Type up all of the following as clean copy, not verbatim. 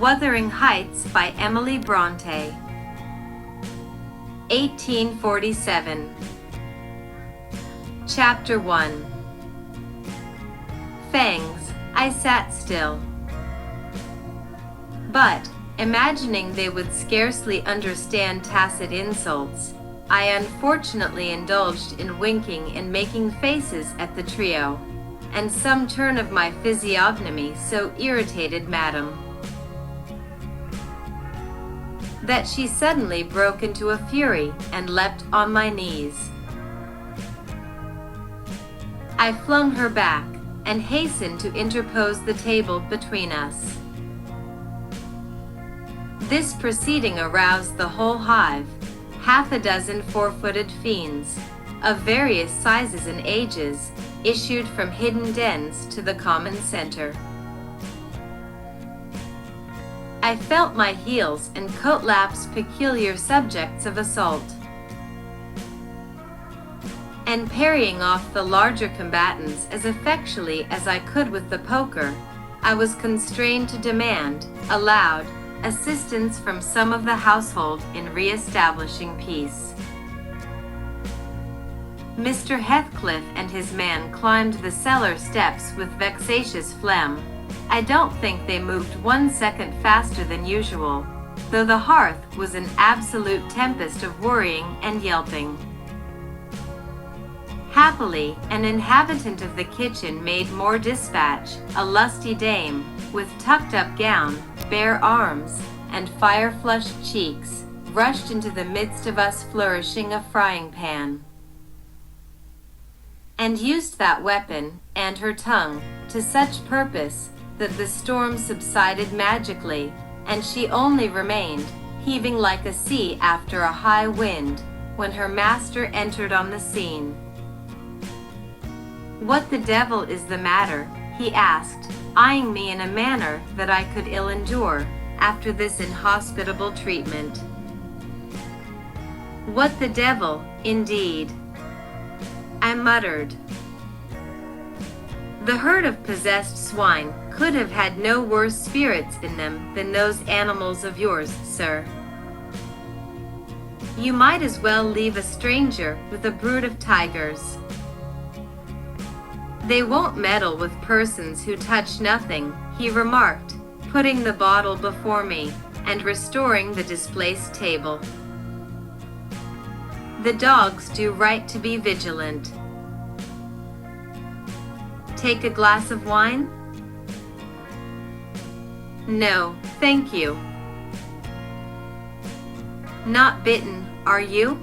Wuthering Heights by Emily Bronte. 1847. Chapter 1. Fangs. I sat still. But, imagining they would scarcely understand tacit insults, I unfortunately indulged in winking and making faces at the trio, and some turn of my physiognomy so irritated Madame that she suddenly broke into a fury and leapt on my knees. I flung her back and hastened to interpose the table between us. This proceeding aroused the whole hive. Half a dozen four-footed fiends, of various sizes and ages, issued from hidden dens to the common center. I felt my heels and coat laps peculiar subjects of assault, and parrying off the larger combatants as effectually as I could with the poker, I was constrained to demand, aloud, assistance from some of the household in re-establishing peace. Mr. Heathcliff and his man climbed the cellar steps with vexatious phlegm. I don't think they moved 1 second faster than usual, though the hearth was an absolute tempest of worrying and yelping. Happily, an inhabitant of the kitchen made more dispatch. A lusty dame, with tucked-up gown, bare arms, and fire-flushed cheeks, rushed into the midst of us flourishing a frying-pan, and used that weapon, and her tongue, to such purpose, that the storm subsided magically, and she only remained, heaving like a sea after a high wind, when her master entered on the scene. "What the devil is the matter?" he asked, eyeing me in a manner that I could ill endure, after this inhospitable treatment. "What the devil, indeed?" I muttered. "The herd of possessed swine could have had no worse spirits in them than those animals of yours, sir. You might as well leave a stranger with a brood of tigers. They won't meddle with persons who touch nothing," he remarked, putting the bottle before me, and restoring the displaced table. "The dogs do right to be vigilant. Take a glass of wine?" "No, thank you." "Not bitten, are you?"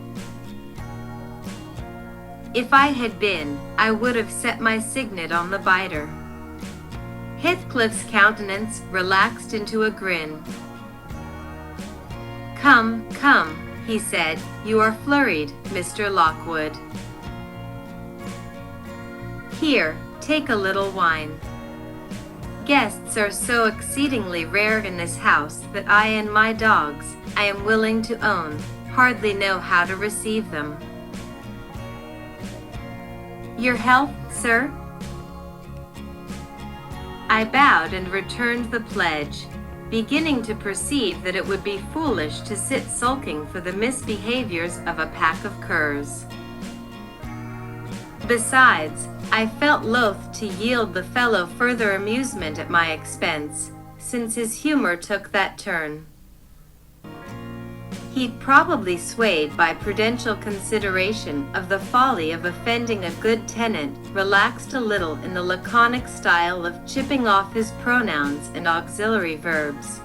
If I had been, I would have set my signet on the biter. Heathcliff's countenance relaxed into a grin. "Come, come," he said, "you are flurried, Mr. Lockwood. Here, take a little wine. Guests are so exceedingly rare in this house that I and my dogs, I am willing to own, hardly know how to receive them. Your health, sir?" I bowed and returned the pledge, beginning to perceive that it would be foolish to sit sulking for the misbehaviors of a pack of curs. Besides, I felt loath to yield the fellow further amusement at my expense, since his humor took that turn. He'd probably swayed by prudential consideration of the folly of offending a good tenant, relaxed a little in the laconic style of chipping off his pronouns and auxiliary verbs,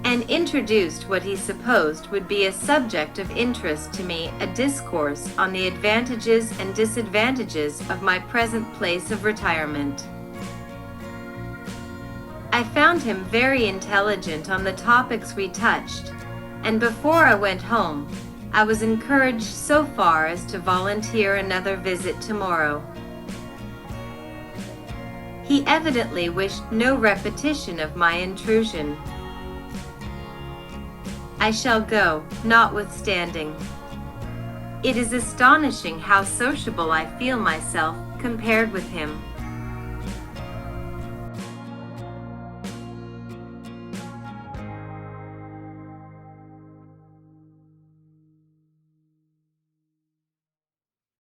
and introduced what he supposed would be a subject of interest to me, a discourse on the advantages and disadvantages of my present place of retirement. I found him very intelligent on the topics we touched, and before I went home, I was encouraged so far as to volunteer another visit tomorrow. He evidently wished no repetition of my intrusion. I shall go, notwithstanding. It is astonishing how sociable I feel myself compared with him.